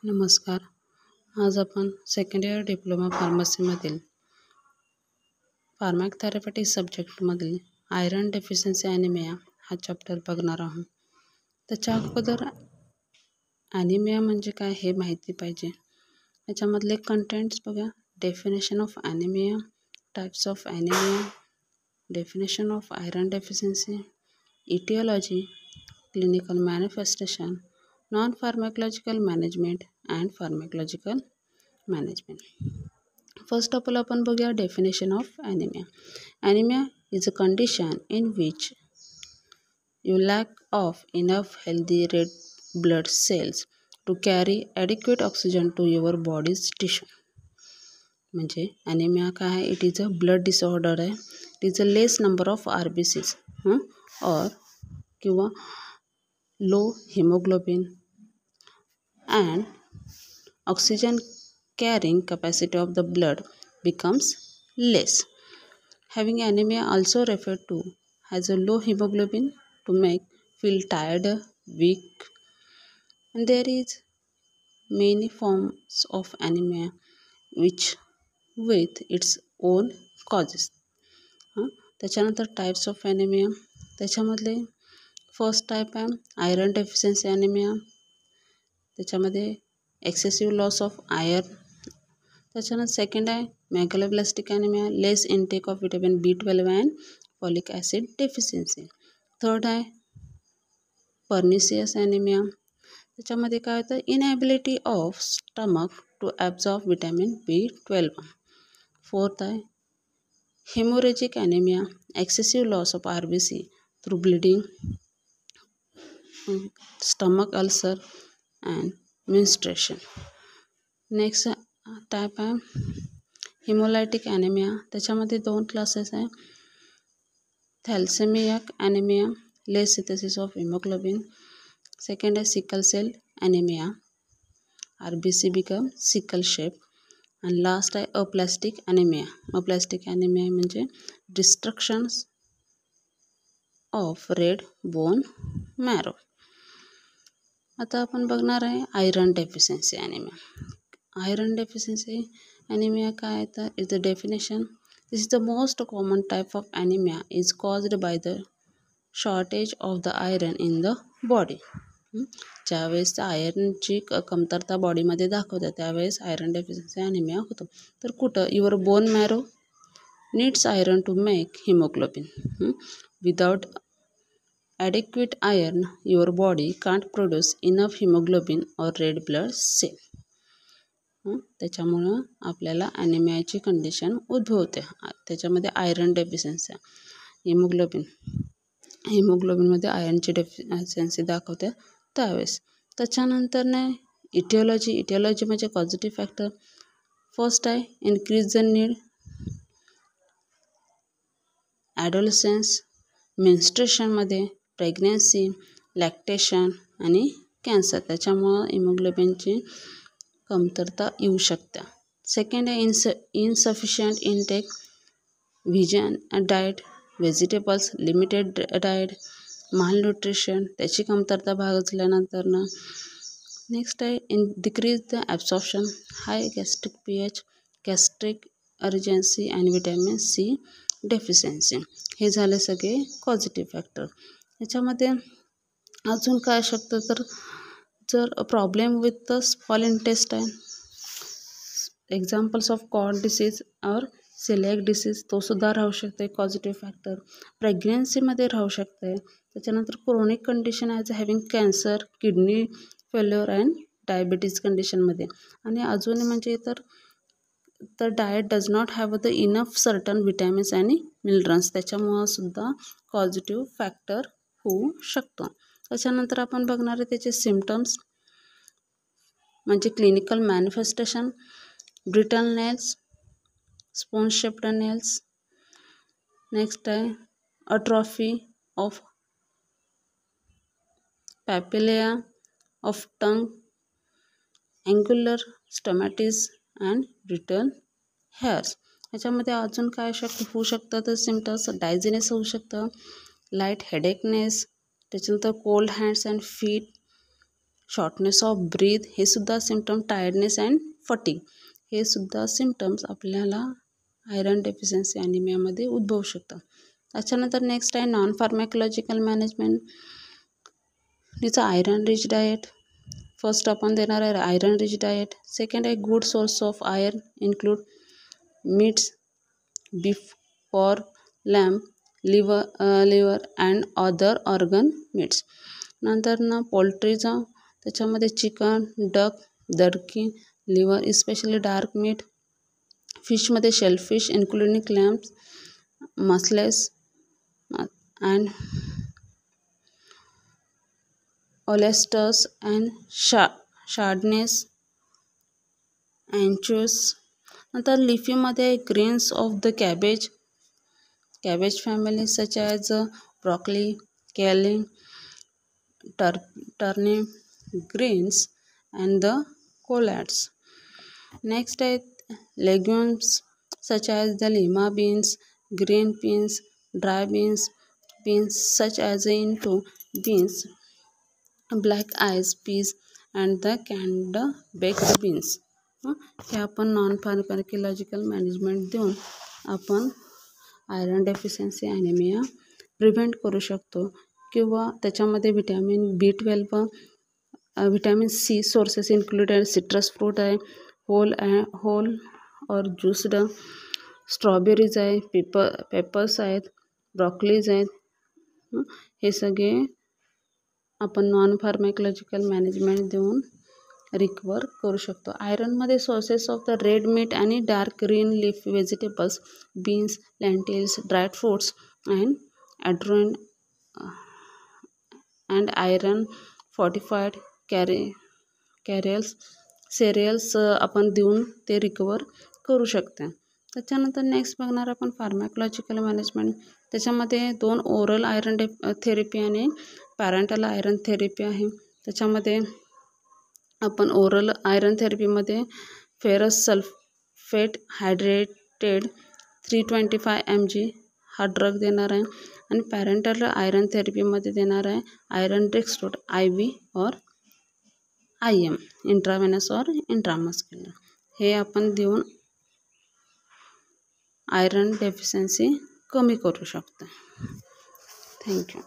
नमस्कार. आज आपण सेकंड इयर डिप्लोमा फार्मसीमधील फार्माकोथेरपेटिक सब्जेक्टमधील आयरन डेफिशियन्सी ॲनिमिया हा चॅप्टर बघणार आहोत. त्याच्या अगोदर ॲनिमिया म्हणजे काय हे माहिती पाहिजे. याच्यामधले कंटेंट्स बघा. Definition of anaemia, types of anaemia, definition of iron deficiency, aetiology, clinical manifestation, non pharmacological management and pharmacological management. First of all आपण बघूया definition of anaemia. Anaemia is a condition in which you lack of enough healthy red blood cells to carry adequate oxygen to your body's tissue. म्हणजे anaemia काय आहे? It is a blood disorder आहे. It is a less number of RBCs और किंवा low hemoglobin and oxygen carrying capacity of the blood becomes less. Having anemia also referred to as a low hemoglobin to make feel tired, weak, and there is many forms of anemia which with its own causes. त्याच्यानंतर types of anaemia. त्याच्यामधले first type आहे iron deficiency anaemia. त्याच्यामध्ये excessive loss of iron. त्याच्यानंतर second आहे megaloblastic anaemia, less intake of vitamin B12 and folic acid deficiency. Third आहे pernicious anaemia. त्याच्यामध्ये काय होतं? Inability of stomach to absorb vitamin B12. Fourth आहे haemorrhagic anaemia, excessive loss of RBC through bleeding, stomach ulcer and menstruation. Next type आहे haemolytic anaemia. त्याच्यामध्ये दोन classes आहे. थॅलेसेमिक anaemia, less synthesis of haemoglobin. Second आहे sickle cell anaemia, RBC become sickle shape. आणि last आहे aplastic anaemia. Aplastic anaemia म्हणजे destructions of red bone marrow. आता आपण बघणार आहे iron deficiency anaemia. Iron deficiency anaemia काय आहे तर is the definition. This is the most common type of anaemia is caused by the shortage of the iron in the body. ज्यावेळेस आयर्नची कमतरता बॉडीमध्ये दाखवतात त्यावेळेस आयरन डेफिशियन्सी ॲनिमिया होतो. तर कुठं? Your bone marrow needs iron to make haemoglobin. Without adequate iron, your body can't produce enough hemoglobin or red blood cell. त्याच्यामुळं आपल्याला ॲनिमियाची कंडिशन उद्भवते. त्याच्यामध्ये आयरन डेफिशियन्सी, हिमोग्लोबिनमध्ये आयरनची डेफिशियन्सी दाखवते त्यावेळेस. त्याच्यानंतर इटिओलॉजी म्हणजे पॉझिटिव्ह फॅक्टर. फर्स्ट आहे इन्क्रीज द नीड, ॲडोलसन्स, मेन्स्ट्रुएशनमध्ये, प्रेग्नन्सी, लॅक्टेशन आणि कॅन्सर. त्याच्यामुळं हिमोग्लोबिनची कमतरता येऊ शकते. सेकंड आहे insufficient intake, vision diet, vegetables, limited diet, malnutrition, त्याची कमतरता भागल्यानंतरनं. नेक्स्ट आहे decrease the absorption, high gastric pH, gastric urgency and vitamin C deficiency. हे झाले सगळे पॉझिटिव्ह फॅक्टर. याच्यामध्ये अजून काय शकतं तर जर problem with the small intestine, examples of cord disease or celiac disease, तो सुद्धा राहू शकते पॉझिटिव्ह फॅक्टर. प्रेग्नन्सीमध्ये राहू शकते. त्याच्यानंतर chronic condition as having cancer, kidney failure and diabetes कंडिशनमध्ये. आणि अजून म्हणजे तर diet does not have the enough certain vitamins आणि मिनरल्स, त्याच्यामुळं सुद्धा पॉझिटिव्ह फॅक्टर होऊ शकतो. त्याच्यानंतर आपण बघणार आहे त्याचे सिम्पटम्स म्हणजे clinical manifestation, brittle nails, spoon shaped nails. Next आहे atrophy of papillae of tongue, angular stomatitis and brittle hairs. याच्यामध्ये अजून काय होऊ शकतं तर सिम्पटम्स डायझिनेस होऊ शकतं, लाईट हेडेकनेस, त्याच्यानंतर cold hands and feet, shortness of breath हे सुद्धा सिम्पटम, टायर्डनेस अँड फटीग हे सुद्धा सिम्पटम्स आपल्याला आयरन डेफिशियन्सी ॲनिमियामध्ये उद्भवू शकतात. त्याच्यानंतर नेक्स्ट आहे नॉन फार्मॅकोलॉजिकल मॅनेजमेंट. तिचं आयरन रिच डाएट. फर्स्ट आपण देणार आहे आयरन रिच डाएट. सेकंड आहे good source of iron include meats, beef, pork, lamb, liver and other organ meats. नंतर ना पोल्ट्रीचं त्याच्यामध्ये chicken, duck, turkey, liver especially dark meat. फिशमध्ये shellfish including clams, mussels and oysters and sardines, anchovies. नंतर लिफीमध्ये greens of the cabbage family such as broccoli, kale, turnip, greens and the कोलॅड्स. Next आहेत legumes such as the lima beans, green beans, dry beans such as pinto beans, black eyes peas and the canned baked beans. हे आपण non pharmacological management देऊन आपण iron deficiency anaemia prevent करू शकतो. किंवा त्याच्यामध्ये vitamin B12, vitamin C sources included citrus fruit आहे, hole और ज्यूस्ड, स्ट्रॉबेरीज आहे, पेपर्स आहेत, ब्रॉकलीज आहेत. हे सगळे आपण नॉन फार्मॅकोलॉजिकल मॅनेजमेंट देऊन रिकवर करू शकतो. आयरनमध्ये sources of the red meat आणि dark green leaf vegetables, beans, lentils, dried fruits and iron fortified cereals आपण देऊन ते रिकवर करू शकते. त्याच्यानंतर नेक्स्ट बघणार आपण फार्मॅकोलॉजिकल मॅनेजमेंट. त्याच्यामध्ये 2 ओरल आयरन थेरपी आणि पॅरेंटल आयरन थेरपी आहे. त्याच्यामध्ये आपण ओरल आयरन थेरपीमध्ये फेरस सल्फेट हायड्रेटेड 325 mg हा ड्रग देणार आहे. आणि पॅरेंटल आयरन थेरपीमध्ये देणार आहे आयरन डेक्स्ट्रोड IV और IM, इंट्रावेनस और इंट्रामस्क्युलर. हे आपण देऊन आयरन डेफिशियन्सी कमी करू शकतो. थँक्यू.